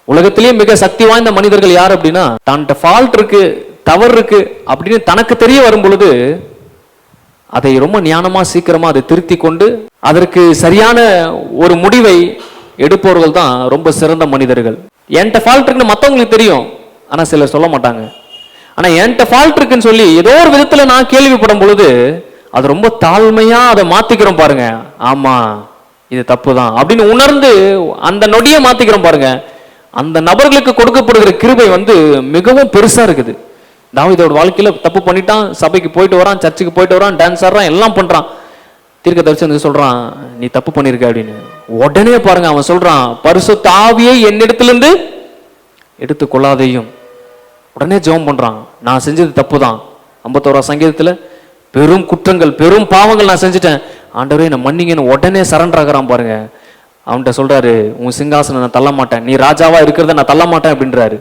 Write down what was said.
உலகத்திலேயே மிக சக்தி வாய்ந்த மனிதர்கள் யார் அப்படின்னா, தன்கிட்ட ஃபால்ட் இருக்கு, தவறு இருக்கு அப்படின்னு தனக்கு தெரிய வரும் பொழுது அதை ரொம்ப ஞானமா சீக்கிரமா அதை திருத்தி கொண்டு அதற்கு சரியான ஒரு முடிவை எடுப்பவர்கள் தான் ரொம்ப சிறந்த மனிதர்கள். என்கிட்ட ஃபால்ட் இருக்குன்னு மற்றவங்களுக்கு தெரியும், ஆனா சிலர் சொல்ல மாட்டாங்க. ஆனா என்கிட்ட ஃபால்ட் இருக்குன்னு சொல்லி ஏதோ ஒரு விதத்துல நான் கேள்விப்படும் பொழுது அது ரொம்ப தாழ்மையா அதை மாத்திக்கிறோம் பாருங்க. ஆமா இது தப்பு தான் அப்படின்னு உணர்ந்து அந்த நொடியை மாத்திக்கிறோம் பாருங்க. அந்த நபர்களுக்கு கொடுக்கப்படுகிற கிருபை மிகவும் பெருசா இருக்குது. தாவீதோட வாழ்க்கையில தப்பு பண்ணிட்டான், சபைக்கு போயிட்டு வரான், சர்ச்சுக்கு போயிட்டு வரான், டான்ஸ் ஆடுறான், எல்லாம் பண்றான். தீர்க்கதரிசி சொல்றான், நீ தப்பு பண்ணிருக்க அப்படின்னு. உடனே பாருங்க அவன் சொல்றான், பரிசுத்த ஆவியை என்னிடத்திலிருந்து எடுத்து கொள்ளாதையும். உடனே ஜெபம் பண்றான், நான் செஞ்சது தப்பு தான். 51 சங்கீதத்துல பெரும் குற்றங்கள் பெரும் பாவங்கள் நான் செஞ்சுட்டேன், ஆண்டவரே என்ன மன்னிங்கன்னு உடனே சரண்டர் ஆகிறான் பாருங்க. அவன்கிட்ட சொல்றாரு, உன் சிங்காசனம் நான் தள்ள மாட்டேன், நீ ராஜாவா இருக்கிறத நான் தள்ள மாட்டேன் அப்படின்றாரு.